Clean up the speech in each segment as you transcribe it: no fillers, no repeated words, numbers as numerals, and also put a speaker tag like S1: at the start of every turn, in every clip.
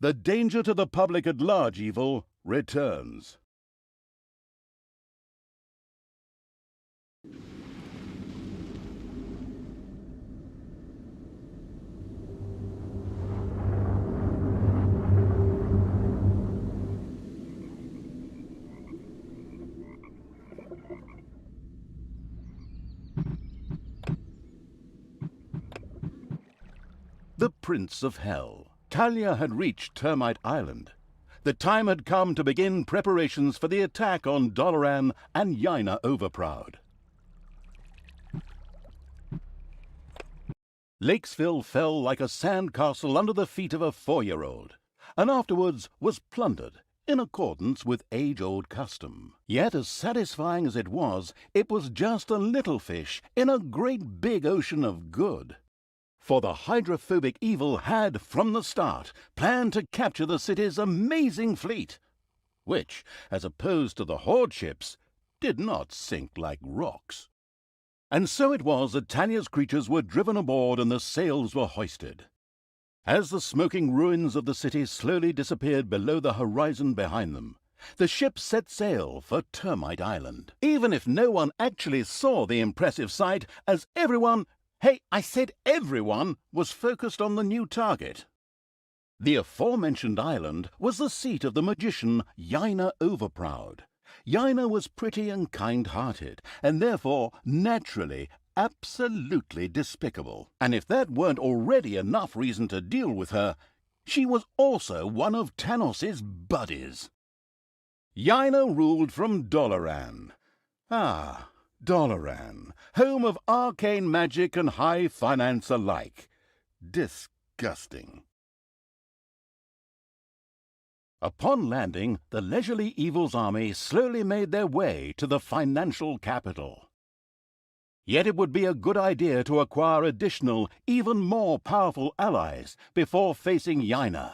S1: The danger to the public at large evil returns. The Prince of Hell. Talia had reached Termite Island. The time had come to begin preparations for the attack on Doloran and Yaina Overproud. Lakesville fell like a sandcastle under the feet of a 4-year-old, and afterwards was plundered in accordance with age-old custom. Yet, as satisfying as it was just a little fish in a great big ocean of good. For the hydrophobic evil had, from the start, planned to capture the city's amazing fleet, which, as opposed to the Horde ships, did not sink like rocks. And so it was that Talia's creatures were driven aboard and the sails were hoisted. As the smoking ruins of the city slowly disappeared below the horizon behind them, the ships set sail for Termite Island, even if no one actually saw the impressive sight, as everyone, hey, I said everyone, was focused on the new target. The aforementioned island was the seat of the magician Yaina Overproud. Yaina was pretty and kind-hearted, and therefore, naturally, absolutely despicable. And if that weren't already enough reason to deal with her, she was also one of Tanos's buddies. Yaina ruled from Doloran. Ah, Doloran, home of arcane magic and high finance alike. Disgusting. Upon landing, the leisurely evil's army slowly made their way to the financial capital. Yet it would be a good idea to acquire additional, even more powerful allies before facing Yaina.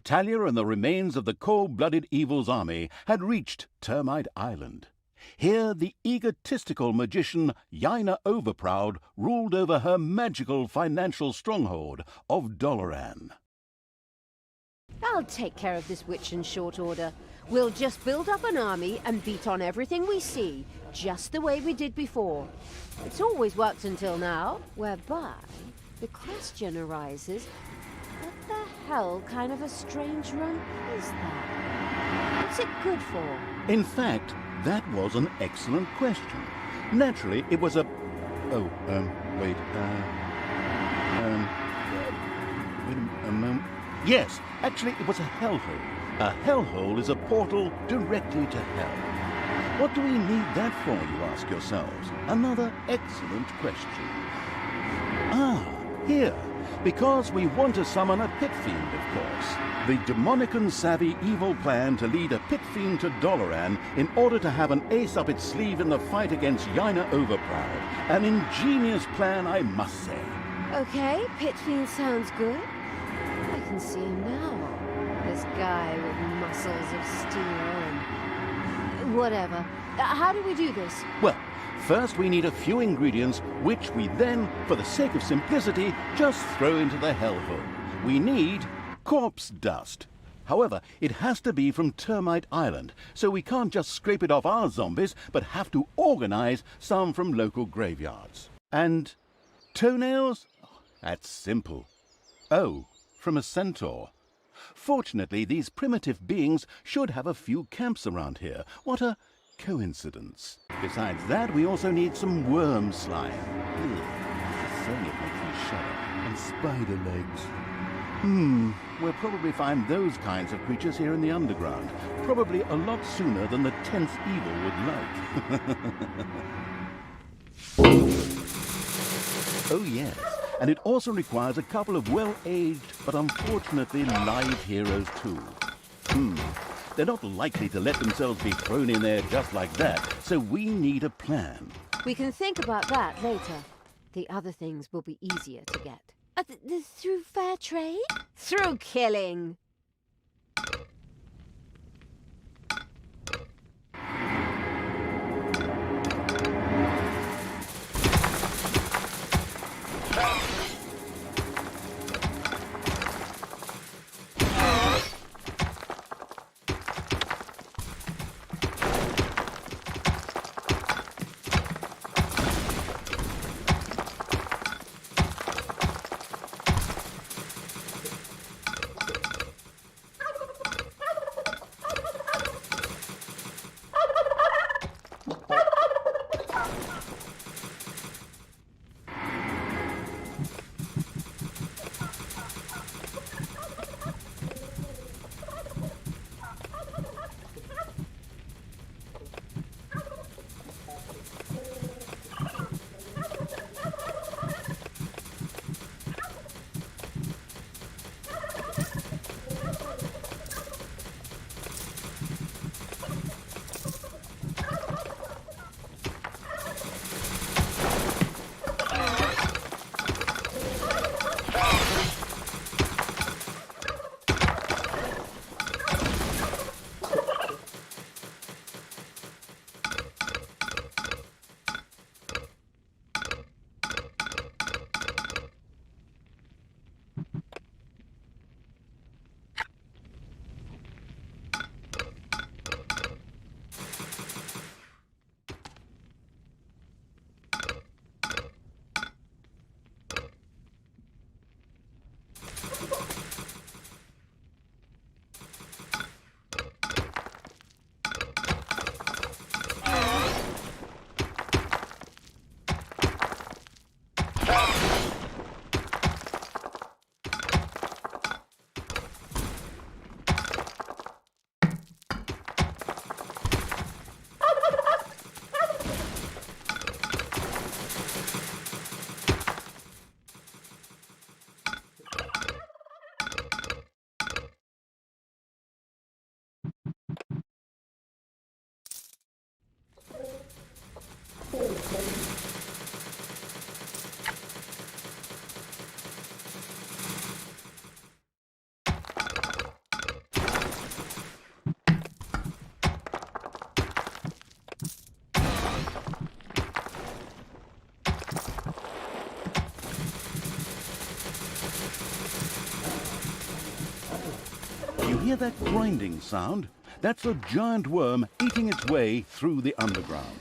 S1: Talia and the remains of the cold-blooded evil's army had reached Termite Island. Here the egotistical magician Yaina Overproud ruled over her magical financial stronghold of Doloran.
S2: I'll take care of this witch in short order. We'll just build up an army and beat on everything we see, just the way we did before. It's always worked until now, whereby the question arises, what the hell kind of a strange run is that? What's it good for?
S1: In fact, that was an excellent question. Naturally, it was a... wait a moment. Yes, actually, it was a hellhole. A hellhole is a portal directly to hell. What do we need that for, you ask yourselves? Another excellent question. Ah, here. Because we want to summon a pit fiend, of course. The demonic and savvy evil plan to lead a pit fiend to Doloran in order to have an ace up its sleeve in the fight against Yaina Overproud. An ingenious plan, I must say.
S2: Okay, pit fiend sounds good. I can see him now. This guy with muscles of steel and... whatever. How do we do this?
S1: Well, first we need a few ingredients, which we then, for the sake of simplicity, just throw into the hellhole. We need corpse dust. However, it has to be from Termite Island, so we can't just scrape it off our zombies, but have to organize some from local graveyards. And toenails? That's simple. Oh, from a centaur. Fortunately, these primitive beings should have a few camps around here. What a coincidence. Besides that, we also need some worm slime. So it makes me shudder. And spider legs. We'll probably find those kinds of creatures here in the underground. Probably a lot sooner than the 10th evil would like. Oh yes, and it also requires a couple of well-aged but unfortunately live heroes too. They're not likely to let themselves be thrown in there just like that, so we need a plan.
S2: We can think about that later. The other things will be easier to get. Through fair trade? Through killing.
S1: You hear that grinding sound? That's a giant worm eating its way through the underground.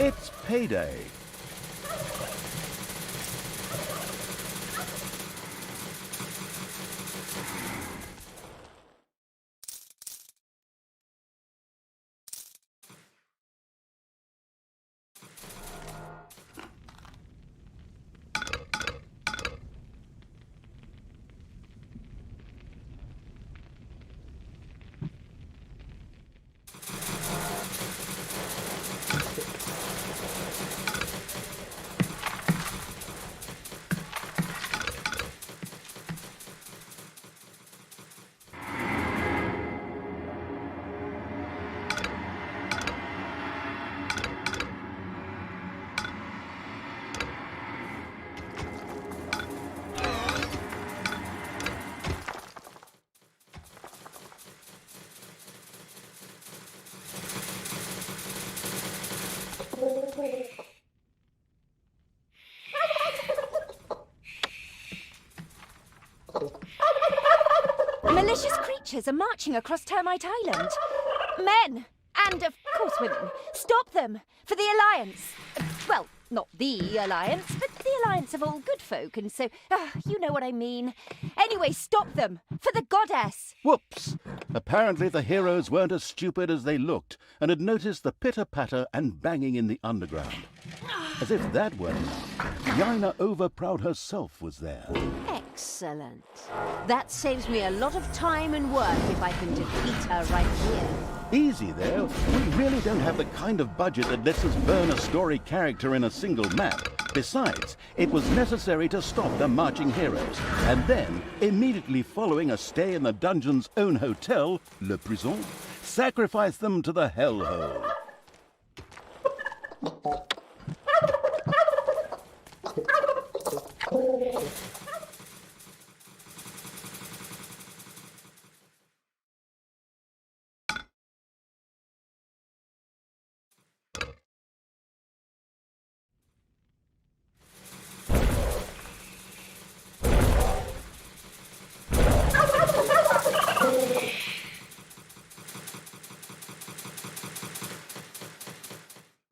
S1: It's payday.
S3: Malicious creatures are marching across Termite Island. Men, and of course, women. Stop them! For the Alliance! Well, not the Alliance, but the Alliance of all good folk, and so, you know what I mean. Anyway, stop them! For the goddess!
S1: Whoops! Apparently the heroes weren't as stupid as they looked and had noticed the pitter-patter and banging in the underground. As if that weren't enough, Yaina Overproud herself was there.
S2: Excellent. That saves me a lot of time and work if I can defeat her right here.
S1: Easy there. We really don't have the kind of budget that lets us burn a story character in a single map. Besides, it was necessary to stop the marching heroes, and then, immediately following a stay in the dungeon's own hotel, Le Prison, sacrifice them to the hellhole.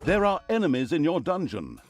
S1: There are enemies in your dungeon.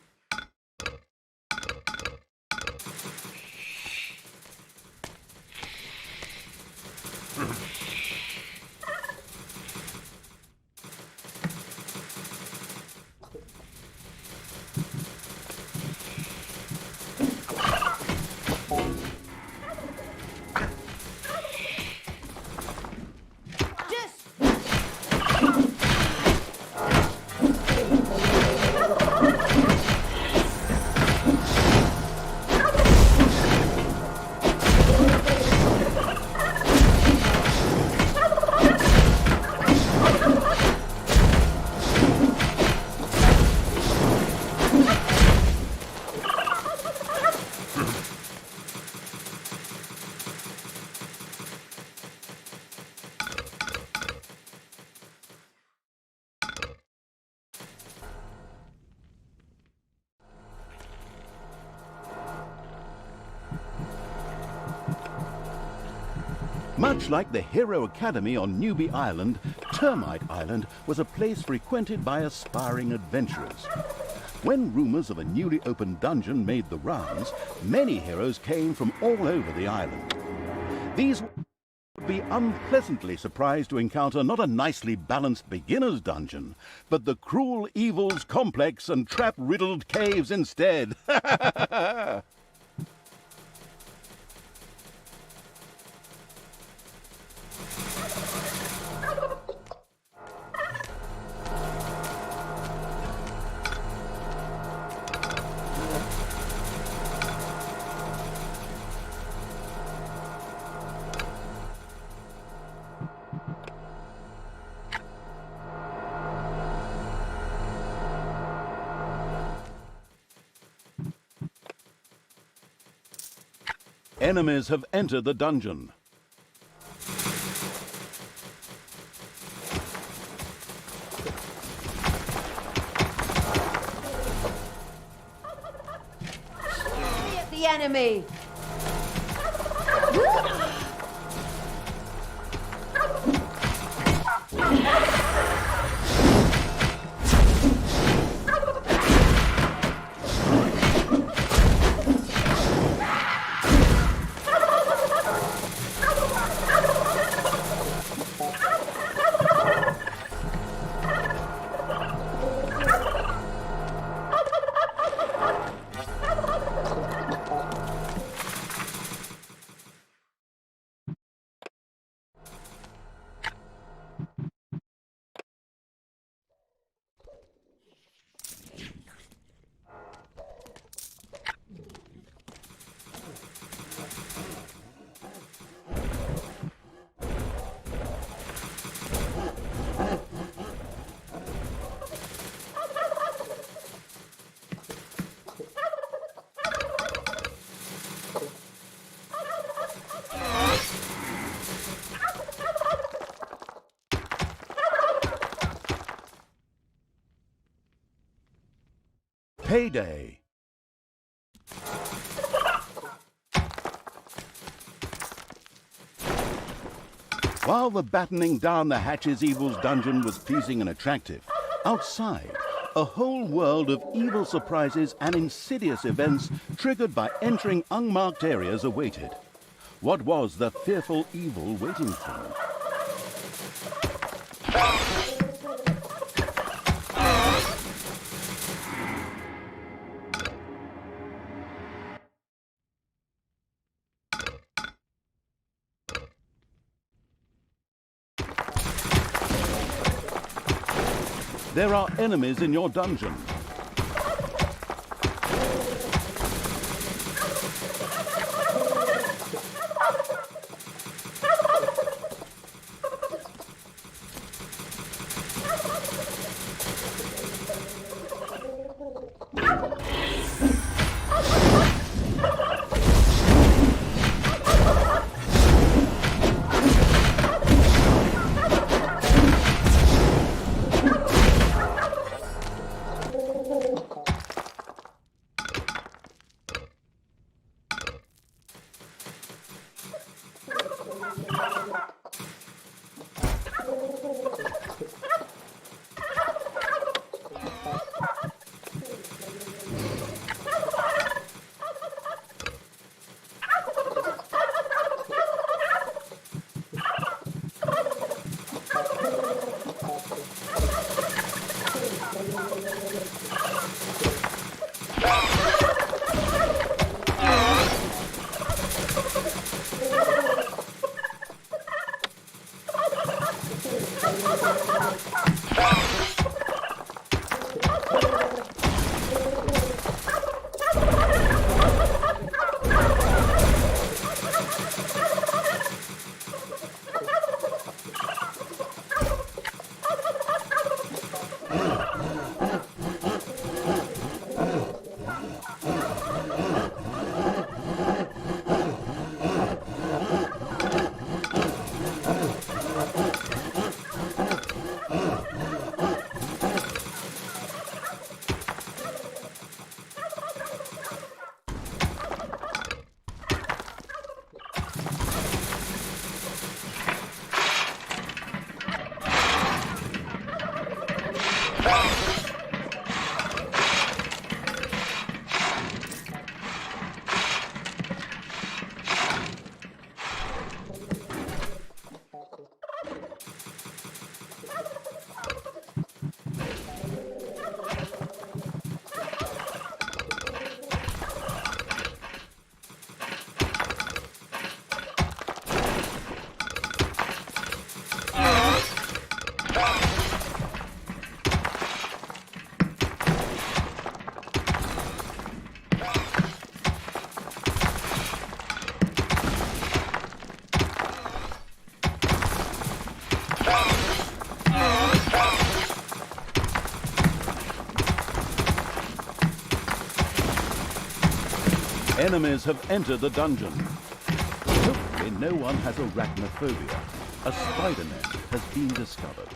S1: Much like the Hero Academy on Newbie Island, Termite Island was a place frequented by aspiring adventurers. When rumors of a newly opened dungeon made the rounds, many heroes came from all over the island. These would be unpleasantly surprised to encounter not a nicely balanced beginner's dungeon, but the cruel evils complex and trap-riddled caves instead. Enemies have entered the dungeon.
S2: Hit the enemy!
S1: Payday. While the battening down the hatches evil's dungeon was pleasing and attractive, outside, a whole world of evil surprises and insidious events triggered by entering unmarked areas awaited. What was the fearful evil waiting for them? There are enemies in your dungeon. Enemies have entered the dungeon. Hopefully no one has arachnophobia. A spider nest has been discovered.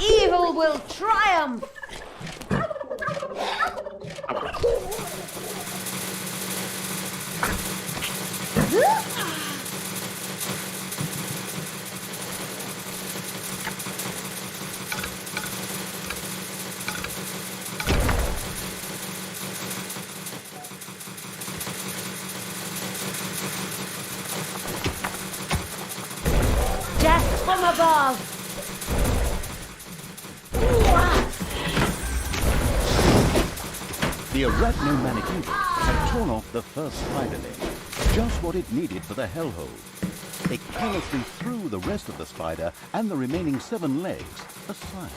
S2: Evil will triumph! Death from above!
S1: The arachnomanic evil had torn off the first spider leg, just what it needed for the hellhole. It carelessly threw the rest of the spider and the remaining 7 legs aside.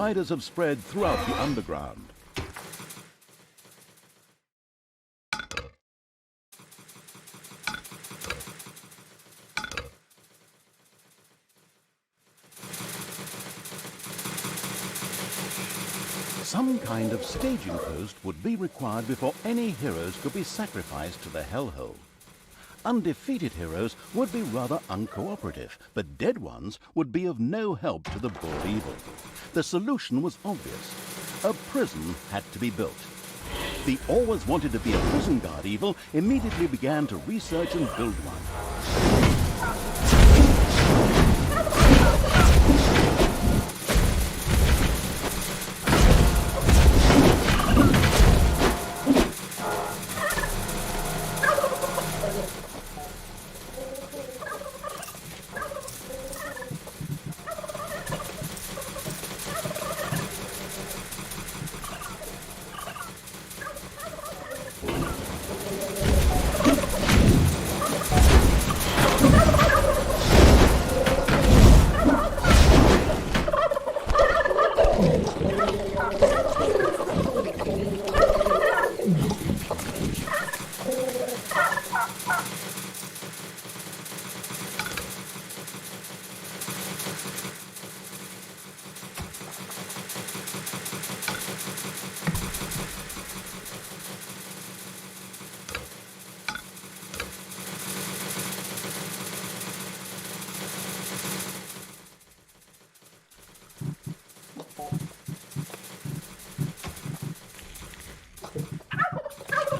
S1: spiders have spread throughout the underground. Some kind of staging post would be required before any heroes could be sacrificed to the hellhole. Undefeated heroes would be rather uncooperative, but dead ones would be of no help to the bold evil. The solution was obvious. A prison had to be built. The always wanted to be a prison guard evil immediately began to research and build one.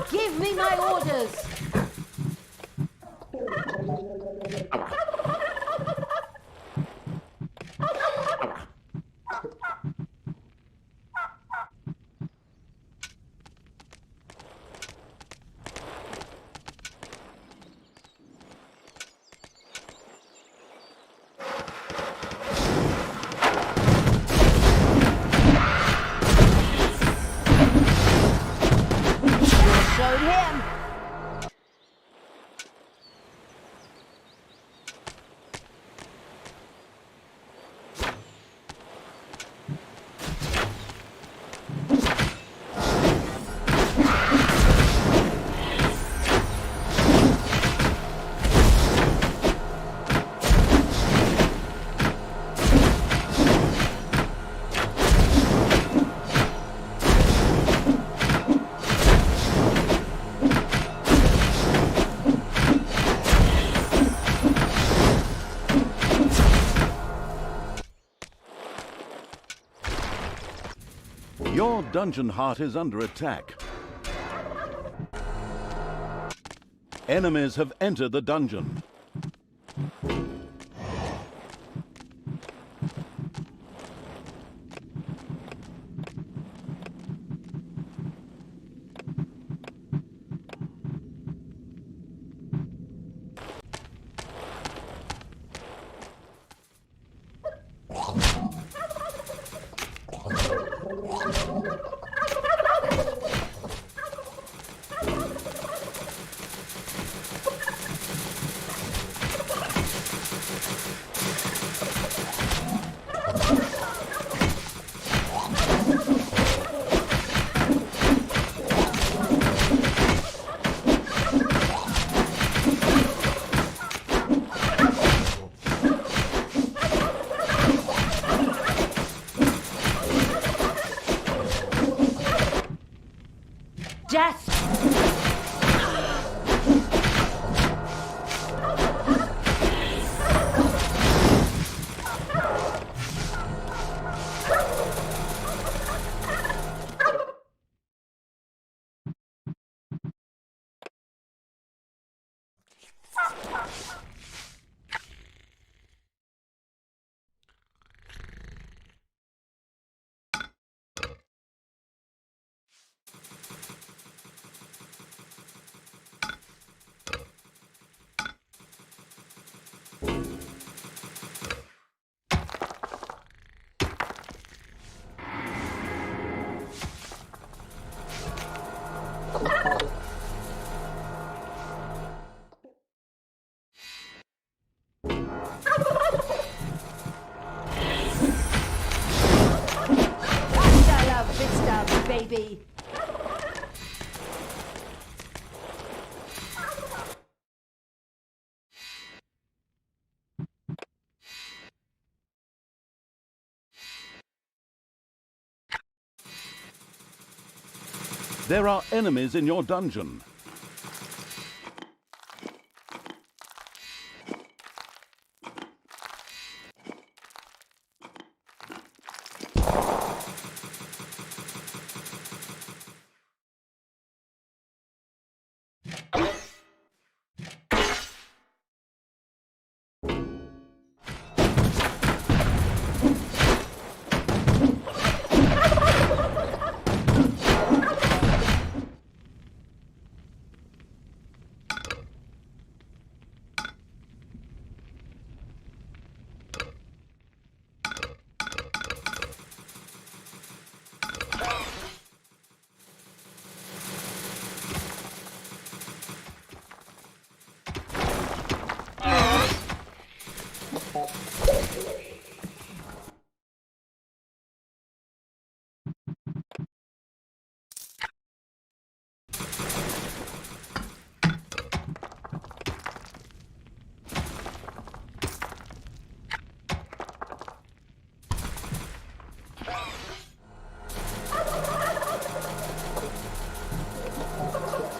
S2: Give me my orders! Showed him!
S1: Your dungeon heart is under attack. Enemies have entered the dungeon.
S2: Death!
S1: There are enemies in your dungeon.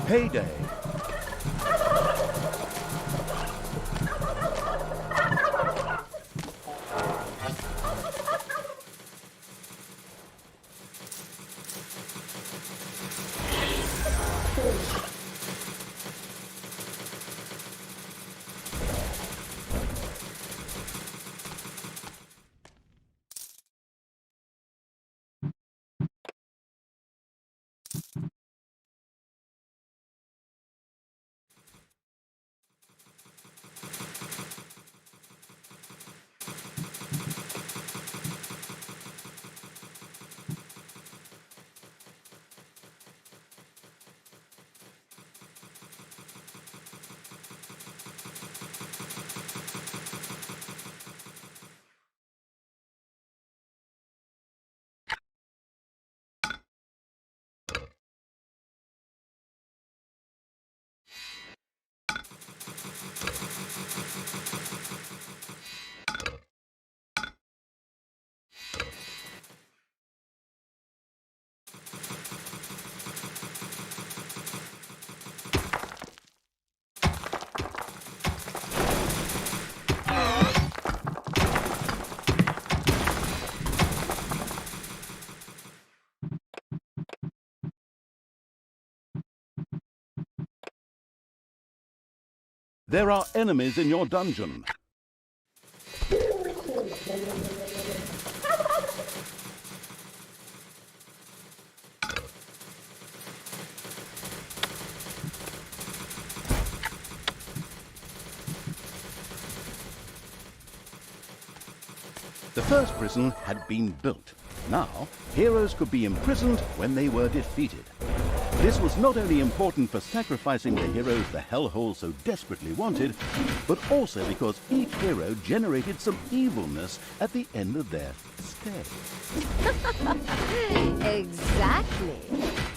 S1: Payday. There are enemies in your dungeon. The first prison had been built. Now, heroes could be imprisoned when they were defeated. This was not only important for sacrificing the heroes the hellhole so desperately wanted, but also because each hero generated some evilness at the end of their stay.
S2: Exactly.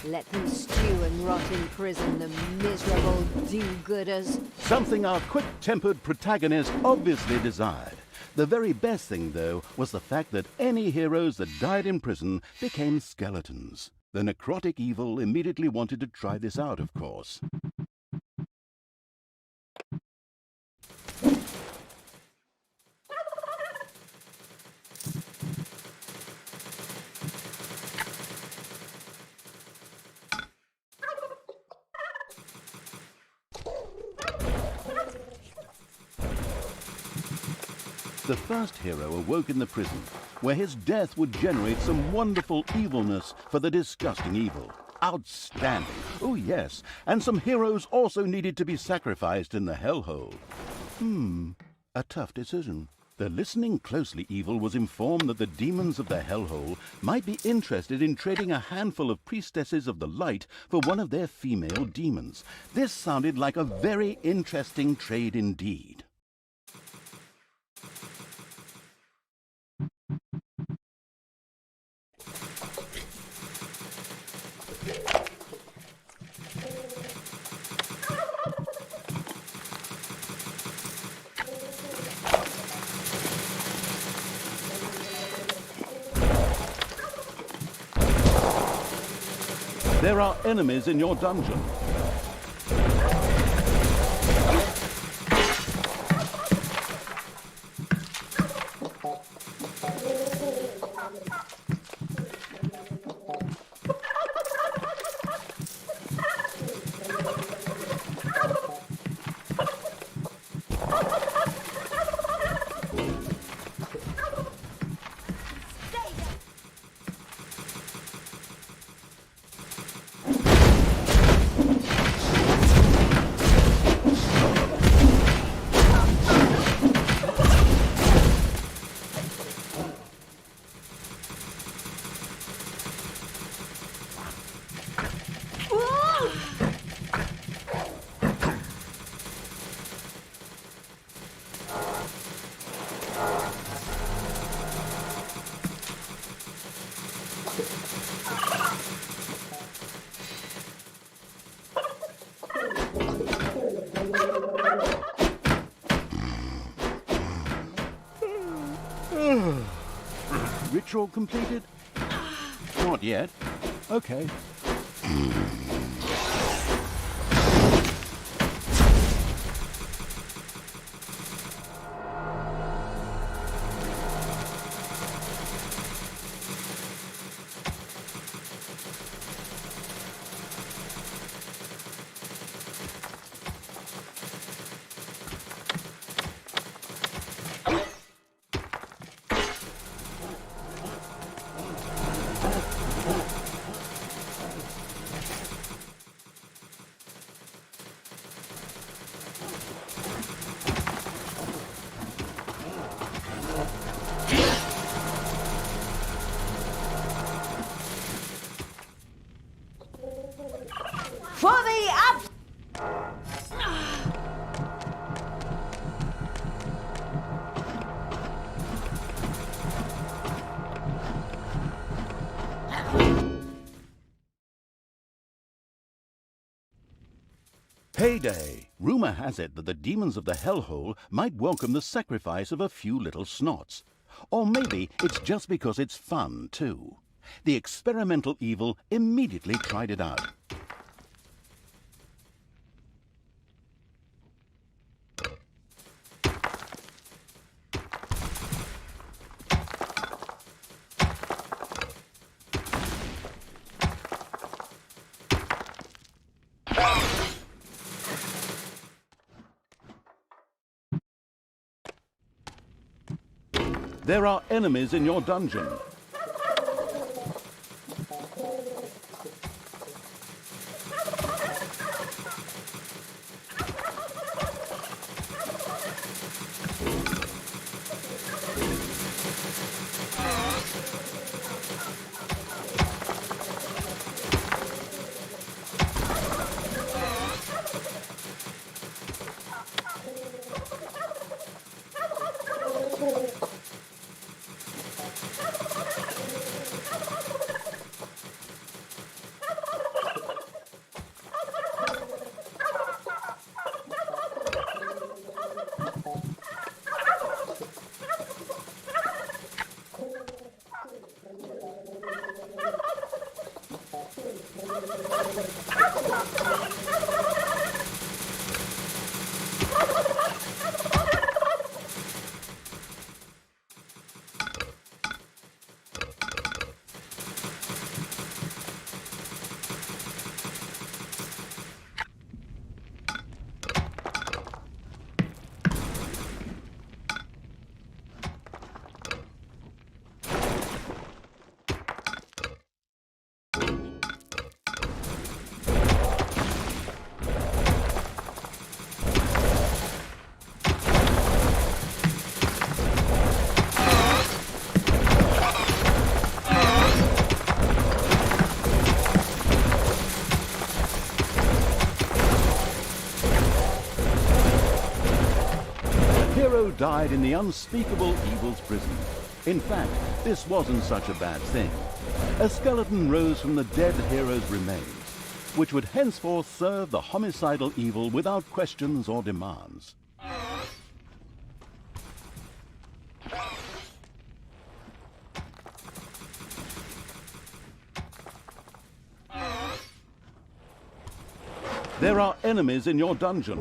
S2: Let them stew and rot in prison, the miserable do-gooders.
S1: Something our quick-tempered protagonist obviously desired. The very best thing, though, was the fact that any heroes that died in prison became skeletons. The necrotic evil immediately wanted to try this out, of course. The first hero awoke in the prison, where his death would generate some wonderful evilness for the disgusting evil. Outstanding! Oh yes, and some heroes also needed to be sacrificed in the hellhole. A tough decision. The listening closely evil was informed that the demons of the hellhole might be interested in trading a handful of priestesses of the light for one of their female demons. This sounded like a very interesting trade indeed. There are enemies in your dungeon. Ritual completed? Not yet. Okay.
S3: For the up!
S1: Payday! Rumor has it that the demons of the hellhole might welcome the sacrifice of a few little snots. Or maybe it's just because it's fun, too. The experimental evil immediately tried it out. There are enemies in your dungeon. Died in the unspeakable evil's prison. In fact, this wasn't such a bad thing. A skeleton rose from the dead hero's remains, which would henceforth serve the homicidal evil without questions or demands. There are enemies in your dungeon.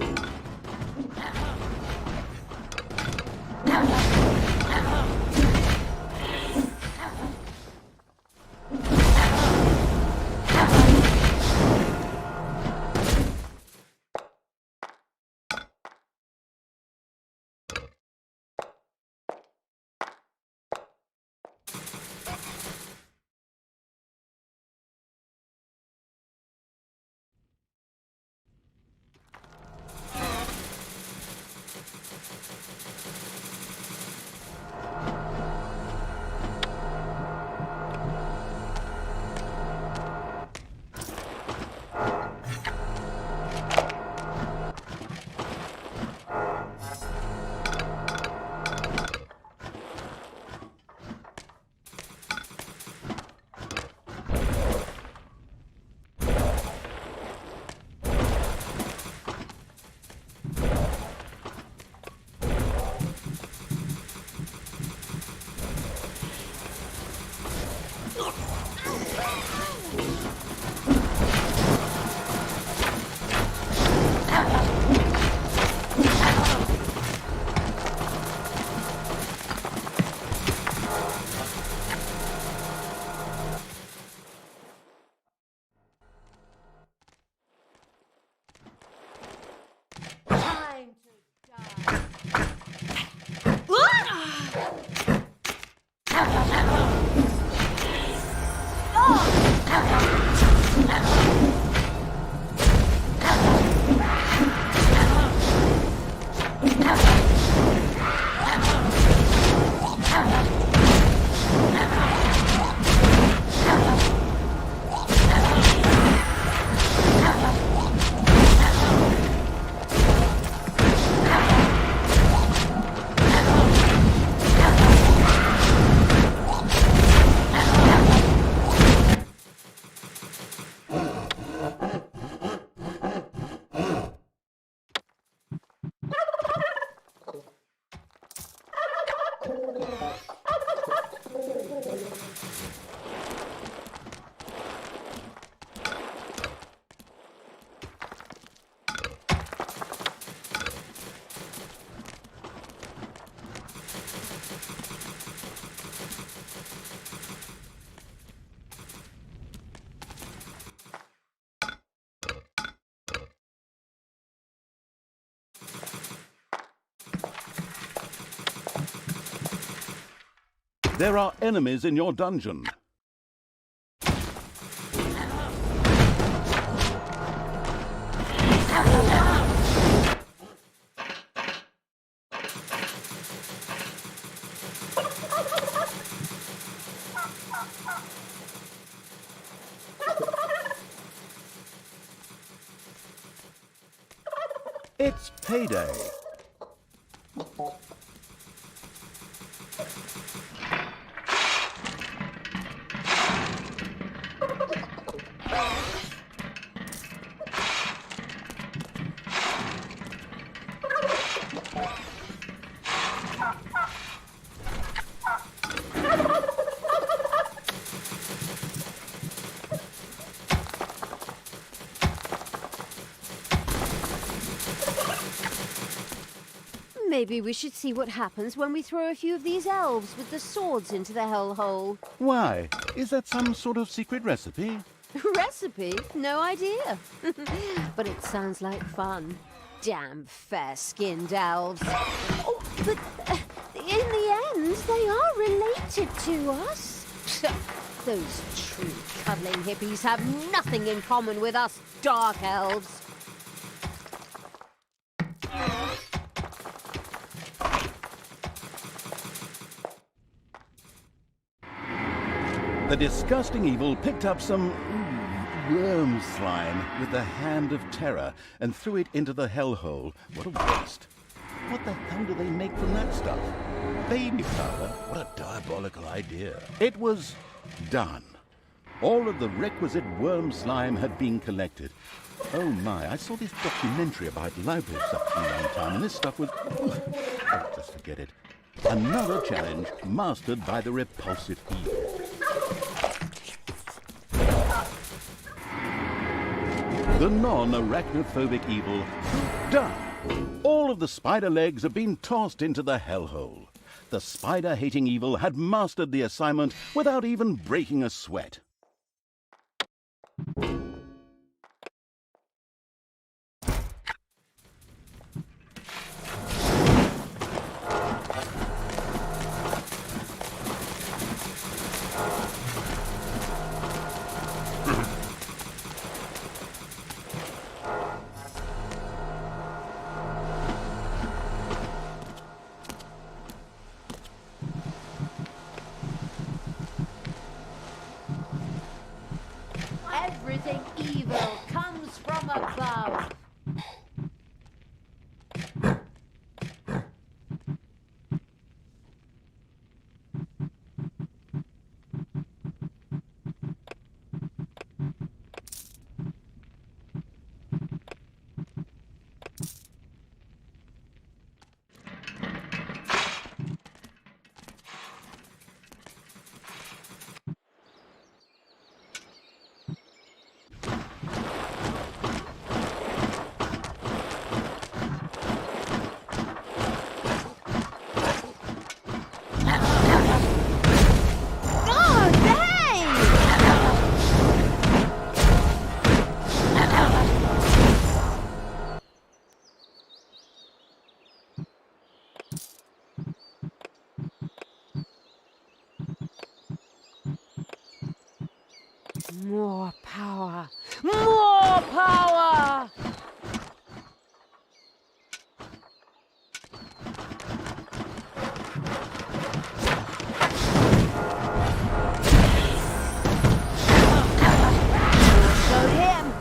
S1: There are enemies in your dungeon. It's payday.
S2: Maybe we should see what happens when we throw a few of these elves with the swords into the hellhole.
S1: Why? Is that some sort of secret recipe?
S2: Recipe? No idea. But it sounds like fun. Damn fair-skinned elves. Oh, but in the end, they are related to us. Those true cuddling hippies have nothing in common with us dark elves.
S1: The disgusting evil picked up some worm slime with the hand of terror and threw it into the hellhole. What a waste. What the hell do they make from that stuff? Baby powder? What a diabolical idea. It was done. All of the requisite worm slime had been collected. Oh my, I saw this documentary about liposuction one time, and this stuff was... Oh, just forget it. Another challenge mastered by the repulsive evil. The non-arachnophobic evil done. All of the spider legs have been tossed into the hellhole. The spider-hating evil had mastered the assignment without even breaking a sweat.
S2: Everything evil comes from above. More power! More power! Show him!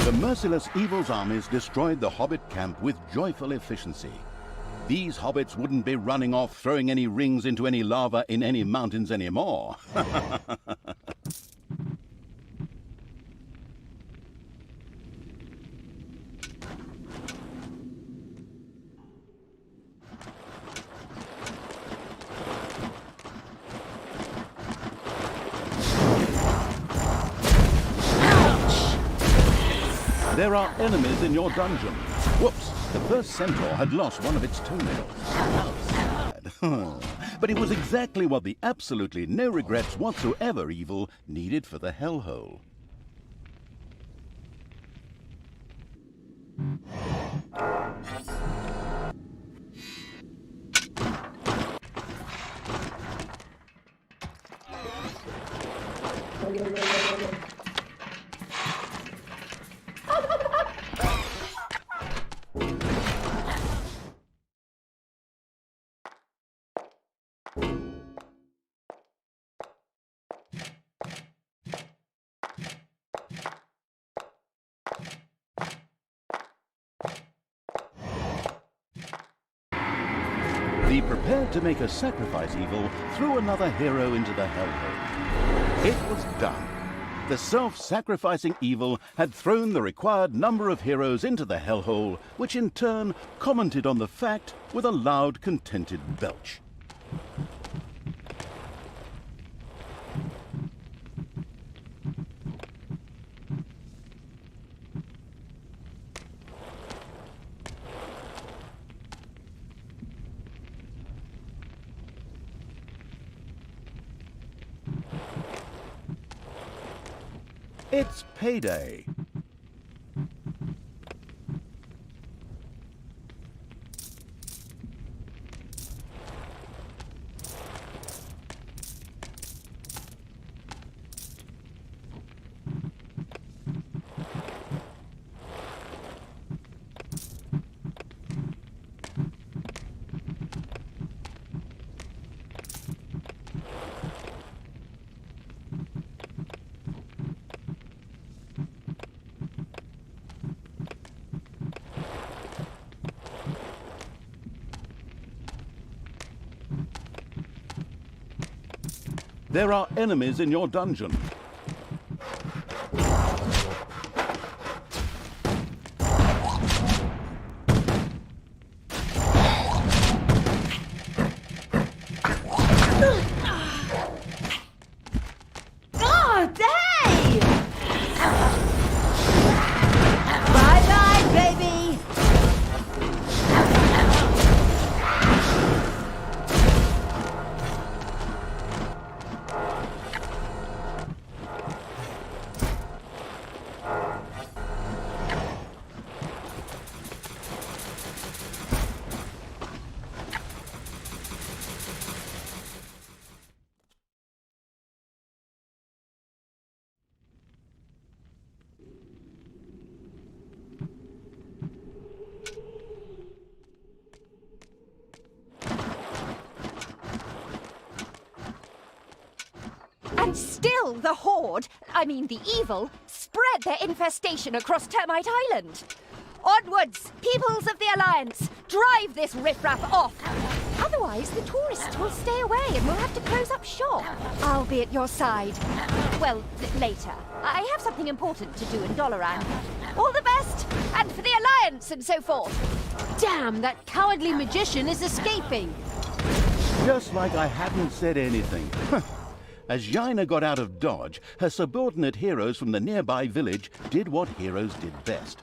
S1: The merciless evil's armies destroyed the hobbit camp with joyful efficiency. These hobbits wouldn't be running off throwing any rings into any lava in any mountains anymore. There are enemies in your dungeon. Whoops, the first centaur had lost one of its toenails. How sad. But it was exactly what the absolutely no regrets whatsoever evil needed for the hellhole. The prepared to make a sacrifice evil threw another hero into the hellhole. It was done. The self-sacrificing evil had thrown the required number of heroes into the hellhole, which in turn commented on the fact with a loud, contented belch. It's payday. There are enemies in your dungeon.
S2: Oh, hey! Bye-bye, baby!
S3: And still the Horde, the evil, spread their infestation across Termite Island. Onwards, peoples of the Alliance! Drive this riffraff off! Otherwise, the tourists will stay away and we'll have to close up shop. I'll be at your side. Well, later. I have something important to do in Doloran. All the best, and for the Alliance and so forth.
S2: Damn, that cowardly magician is escaping!
S1: Just like I hadn't said anything. As Jaina got out of Dodge, her subordinate heroes from the nearby village did what heroes did best.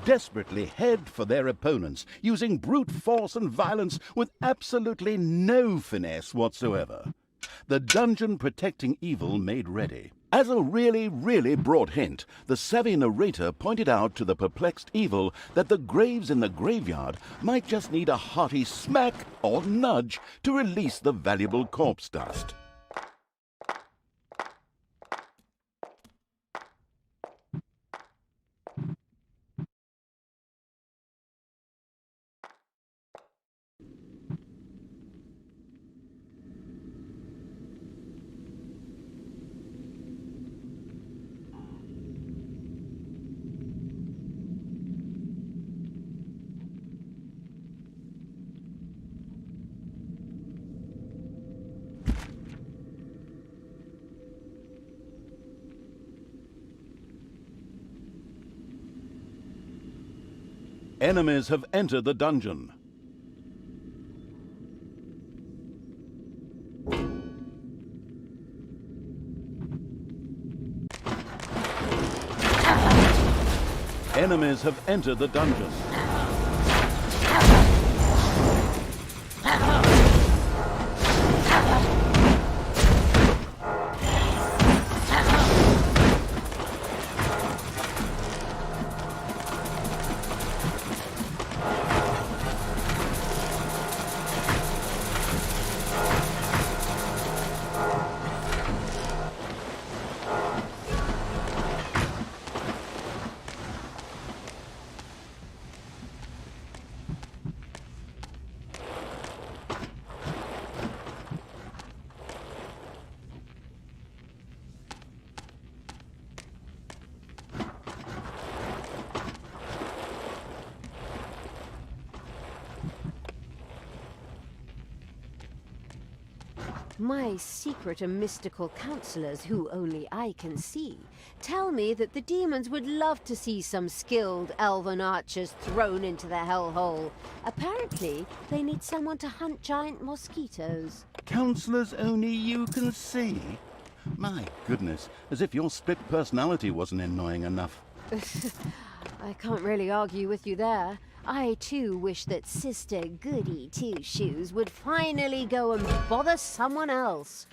S1: Desperately head for their opponents, using brute force and violence with absolutely no finesse whatsoever. The dungeon protecting evil made ready. As a really, really broad hint, the savvy narrator pointed out to the perplexed evil that the graves in the graveyard might just need a hearty smack or nudge to release the valuable corpse dust. Enemies have entered the dungeon. Enemies have entered the dungeon.
S2: My secret and mystical counselors, who only I can see, tell me that the demons would love to see some skilled elven archers thrown into the hellhole. Apparently, they need someone to hunt giant mosquitoes.
S1: Counselors only you can see? My goodness, as if your split personality wasn't annoying enough.
S2: I can't really argue with you there. I too wish that Sister Goody Two-Shoes would finally go and bother someone else.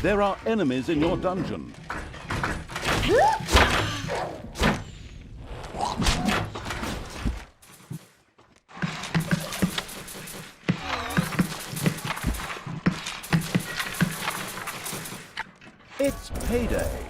S1: There are enemies in your dungeon. It's payday.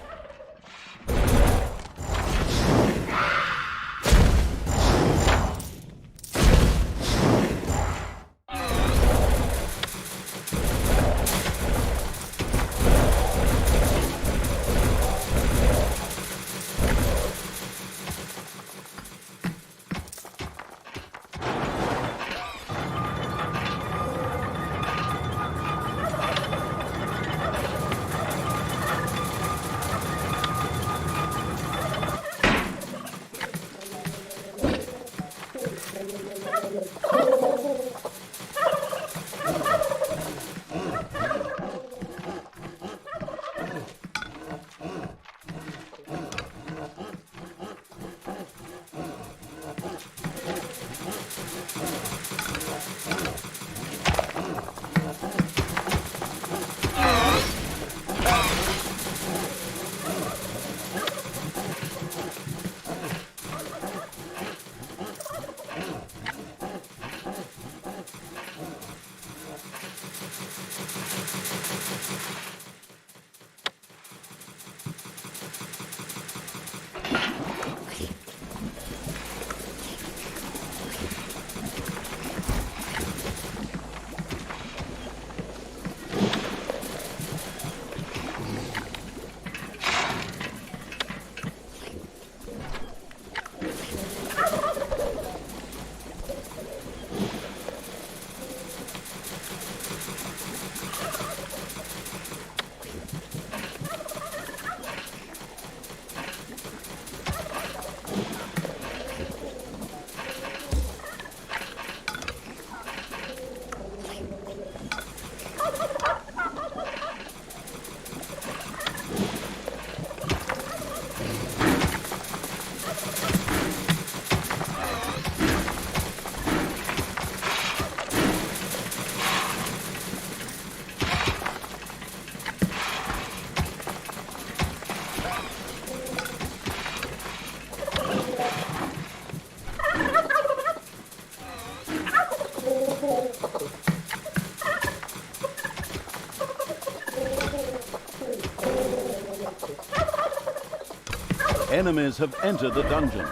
S1: Enemies have entered the dungeon.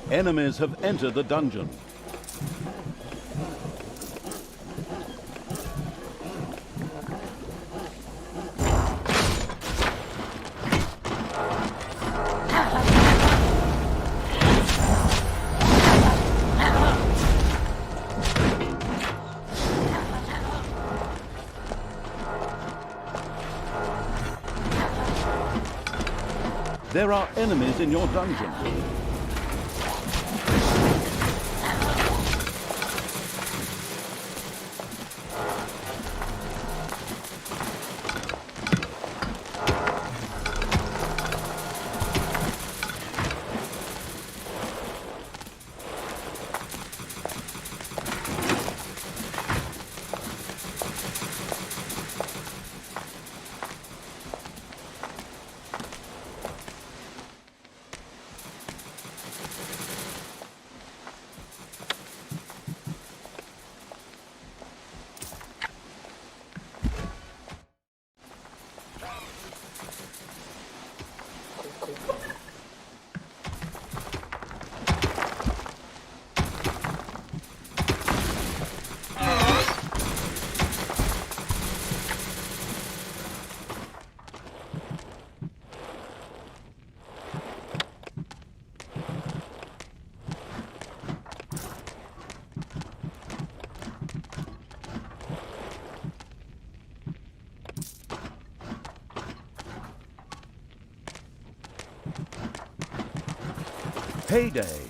S1: Enemies have entered the dungeon. There are enemies in your dungeon. Payday.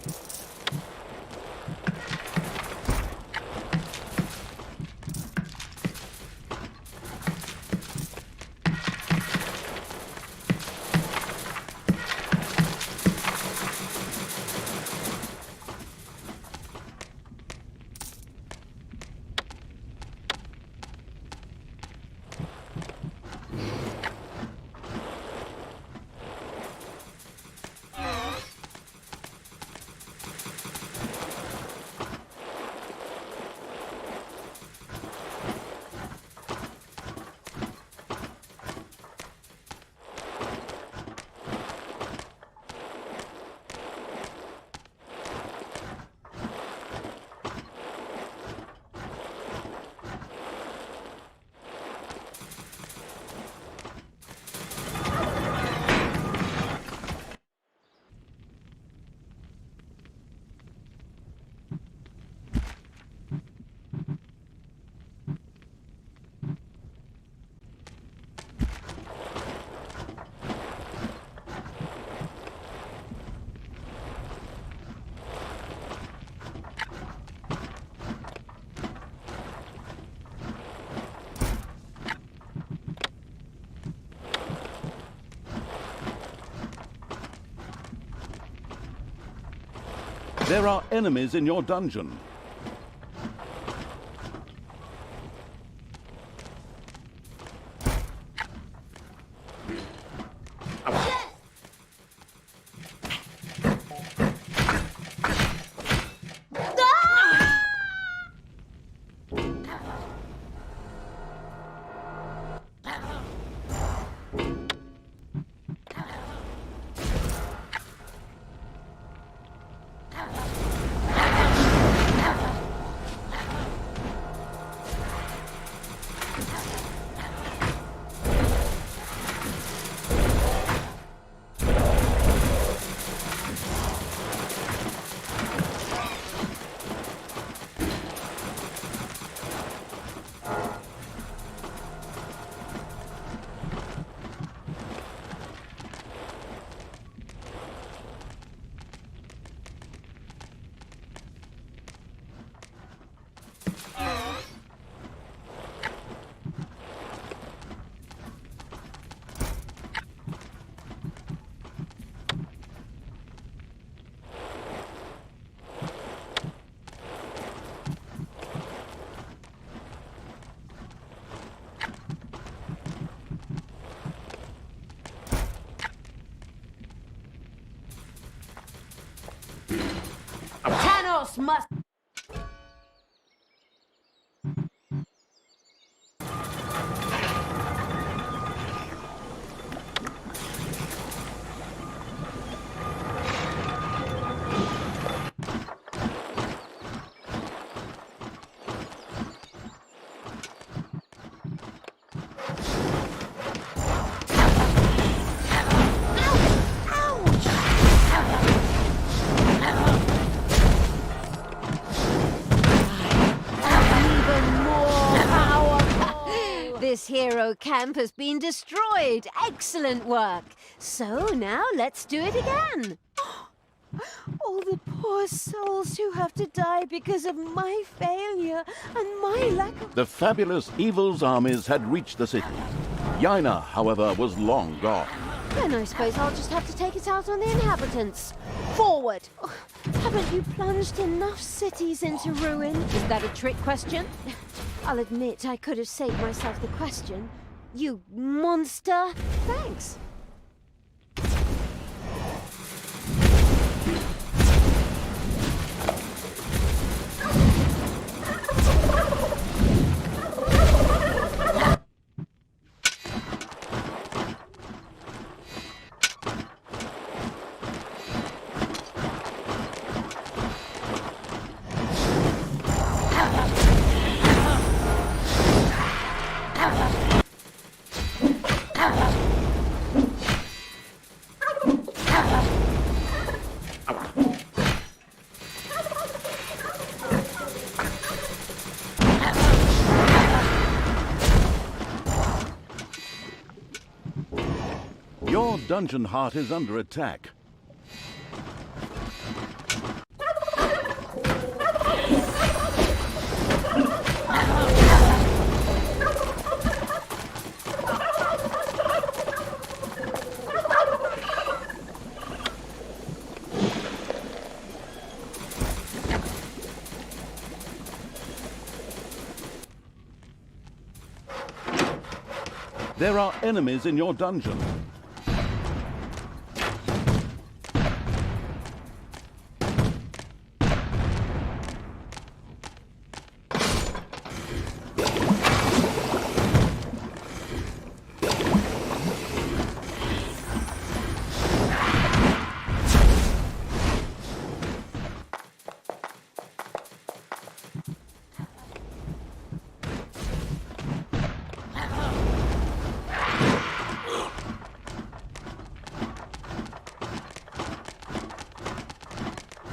S1: There are enemies in your dungeon.
S2: Thanos must... hero camp has been destroyed. Excellent work. So now let's do it again. All the poor souls who have to die because of my failure and my lack of...
S1: The fabulous Evil's armies had reached the city. Yaina, however, was long gone.
S2: Then I suppose I'll just have to take it out on the inhabitants. Forward! Oh, haven't you plunged enough cities into ruin? Is that a trick question? I'll admit I could have saved myself the question. You monster! Thanks.
S1: Your dungeon heart is under attack. There are enemies in your dungeon.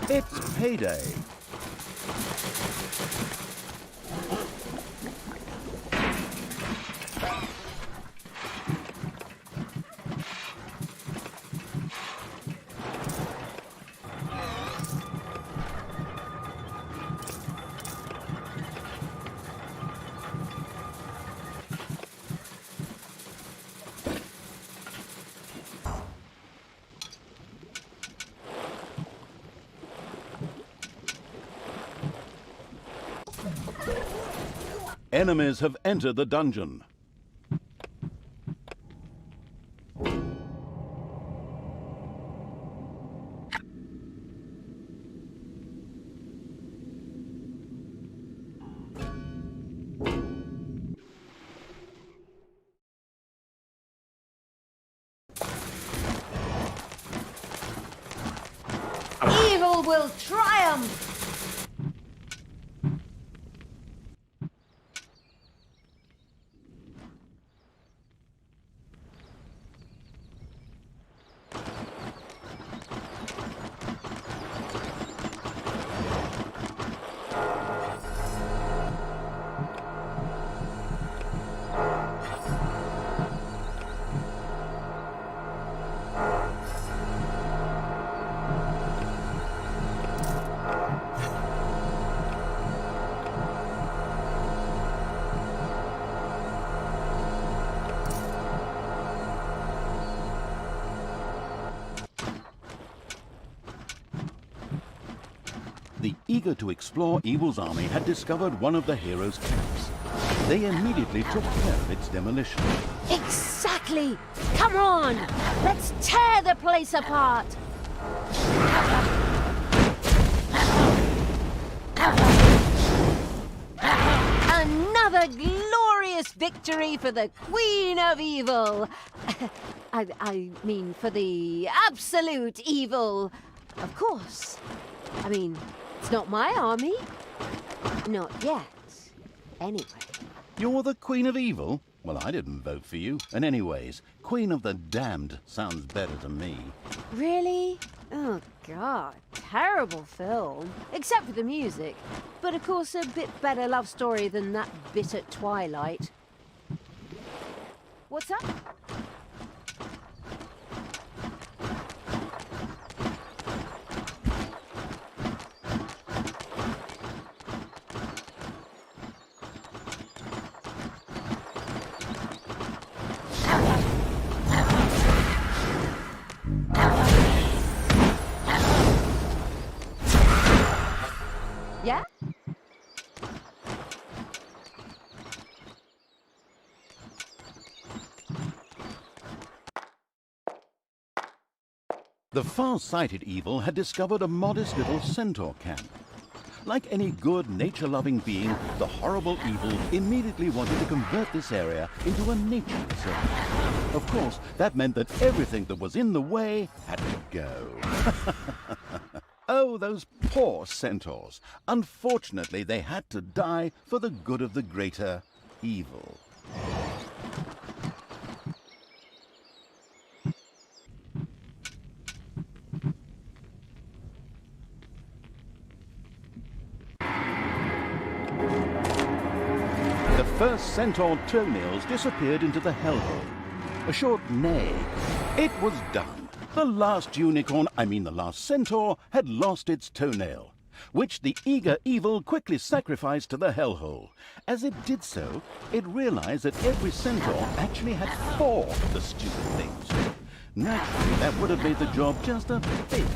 S1: It's payday. Enemies have entered the dungeon.
S2: Evil will triumph!
S1: The eager to explore Evil's army had discovered one of the heroes' camps. They immediately took care of its demolition.
S2: Exactly! Come on! Let's tear the place apart! Another glorious victory for the Queen of Evil! I mean, for the absolute evil. Of course. I mean, it's not my army. Not yet. Anyway.
S1: You're the Queen of Evil? Well, I didn't vote for you. And anyways, Queen of the Damned sounds better to me.
S2: Really? Oh, God. Terrible film. Except for the music. But of course, a bit better love story than that bit at Twilight.
S3: What's up? Yeah?
S1: The far-sighted evil had discovered a modest little centaur camp. Like any good, nature-loving being, the horrible evil immediately wanted to convert this area into a nature reserve. Of course, that meant that everything that was in the way had to go. Oh, those poor centaurs. Unfortunately, they had to die for the good of the greater evil. The first centaur toenails disappeared into the hellhole. A short neigh. It was done. The last the last centaur, had lost its toenail, which the eager evil quickly sacrificed to the hellhole. As it did so, it realized that every centaur actually had 4 of the stupid things. Naturally, that would have made the job just a bit easier.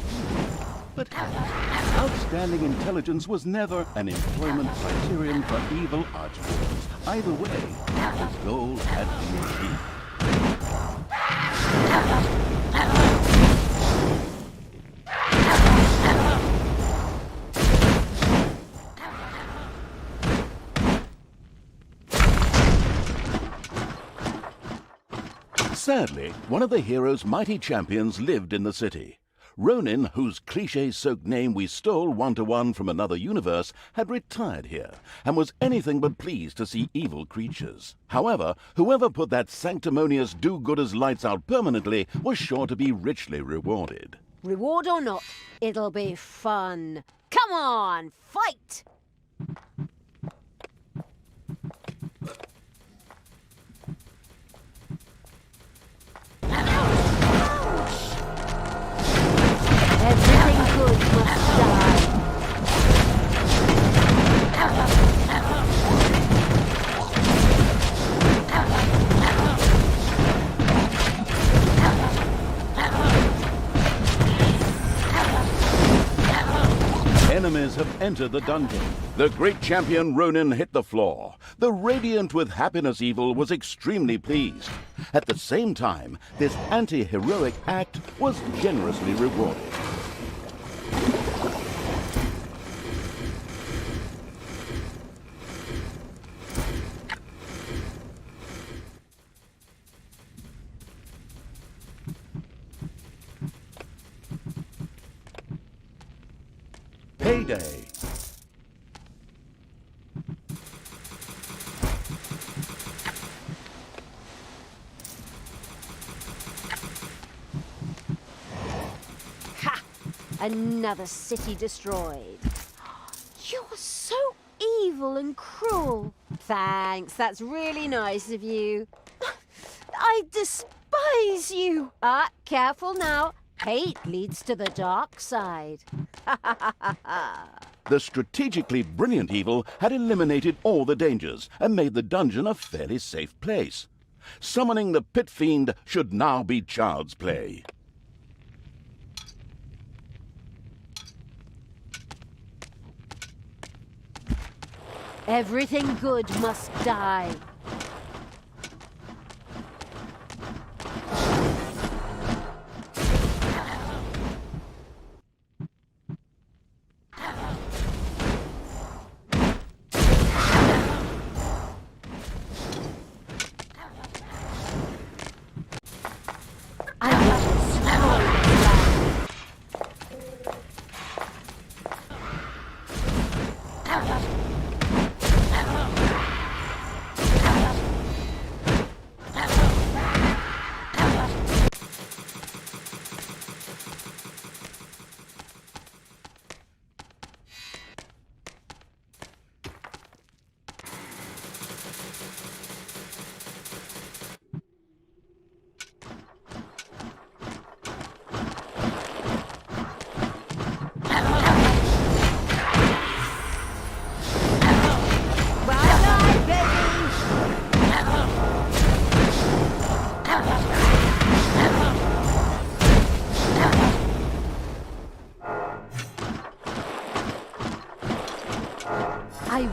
S1: But outstanding intelligence was never an employment criterion for evil archvillains. Either way, his goal had been achieved. Sadly, one of the hero's mighty champions lived in the city. Ronin, whose cliché-soaked name we stole one-to-one from another universe, had retired here, and was anything but pleased to see evil creatures. However, whoever put that sanctimonious do-gooders lights out permanently was sure to be richly rewarded.
S2: Reward or not, it'll be fun. Come on, fight! Everything good must die.
S1: Enemies have entered the dungeon. The great champion Ronin hit the floor. The radiant with happiness evil was extremely pleased. At the same time, this anti-heroic act was generously rewarded. Payday.
S2: Ha! Another city destroyed. You're so evil and cruel. Thanks, that's really nice of you. I despise you. Careful now. Hate leads to the dark side.
S1: The strategically brilliant evil had eliminated all the dangers and made the dungeon a fairly safe place. Summoning the pit fiend should now be child's play.
S2: Everything good must die.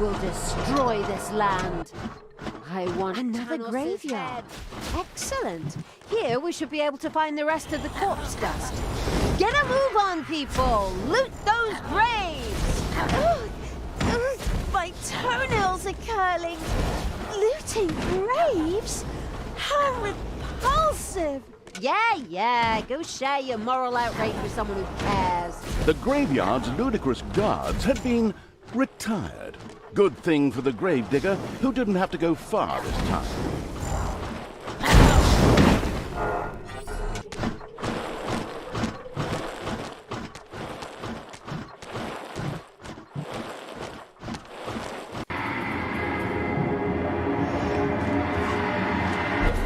S2: will destroy this land. I want
S3: Another
S2: Tanos's
S3: graveyard.
S2: head. Excellent. Here we should be able to find the rest of the corpse dust. Get a move on, people! Loot those graves!
S3: My toenails are curling. Looting graves? How repulsive!
S2: Yeah, go share your moral outrage with someone who cares.
S1: The graveyard's ludicrous guards had been retired. Good thing for the gravedigger, who didn't have to go far this time.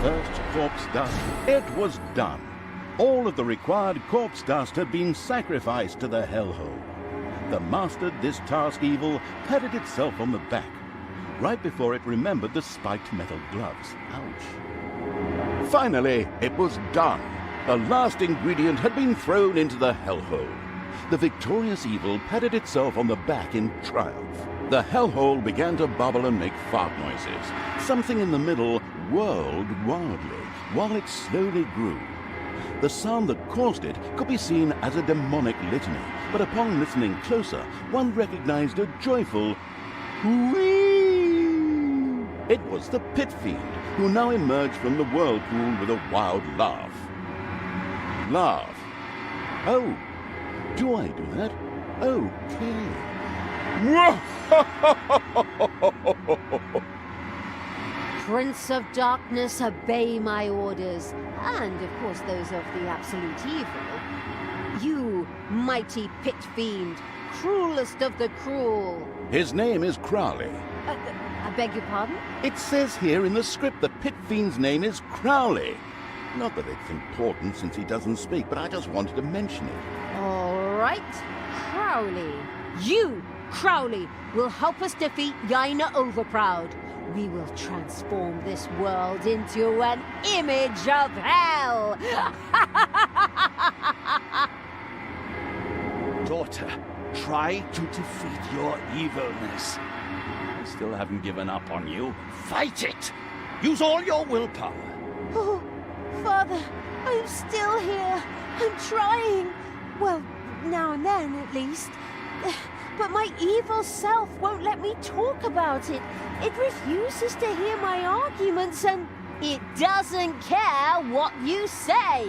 S1: First corpse dust, it was done. All of the required corpse dust had been sacrificed to the hellhole. The mastered this task evil patted itself on the back, right before it remembered the spiked metal gloves. Ouch. Finally, it was done. The last ingredient had been thrown into the hellhole. The victorious evil patted itself on the back in triumph. The hellhole began to bubble and make fart noises. Something in the middle whirled wildly while it slowly grew. The sound that caused it could be seen as a demonic litany, but upon listening closer, one recognized a joyful whee! It was the pit fiend, who now emerged from the whirlpool with a wild laugh. Laugh. Oh, do I do that? Okay.
S2: Prince of Darkness, obey my orders, and of course those of the absolute evil. You, mighty pit fiend, cruelest of the cruel.
S1: His name is Crowley.
S2: I beg your pardon?
S1: It says here in the script the pit fiend's name is Crowley. Not that it's important since he doesn't speak, but I just wanted to mention it.
S2: All right, Crowley. You, Crowley, will help us defeat Yaina Overproud. We will transform this world into an image of hell!
S4: Daughter, try to defeat your evilness. I still haven't given up on you. Fight it! Use all your willpower.
S3: Oh, Father, I'm still here. I'm trying. Well, now and then, at least. But my evil self won't let me talk about it. It refuses to hear my arguments and
S2: It doesn't care what you say.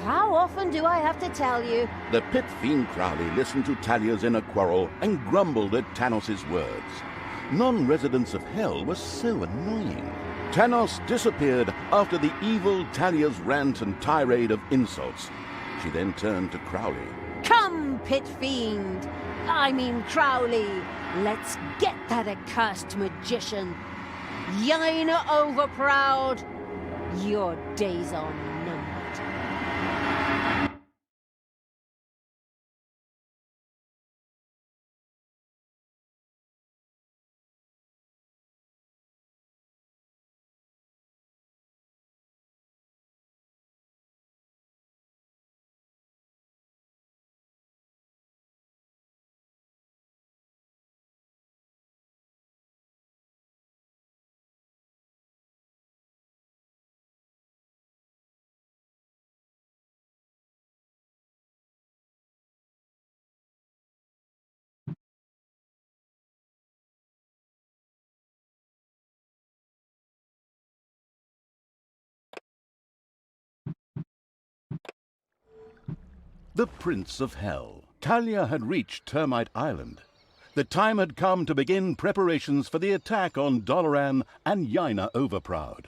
S2: How often do I have to tell you?
S1: The pit fiend Crowley listened to Talia's inner quarrel and grumbled at Tanos' words. Non-residents of hell were so annoying. Tanos disappeared after the evil Talia's rant and tirade of insults. She then turned to Crowley.
S2: Come, pit fiend. I mean Crowley. Let's get that accursed magician. Yaina Overproud. Your days are numbered.
S1: The Prince of Hell. Talia had reached Termite Island. The time had come to begin preparations for the attack on Doloran and Yaina Overproud.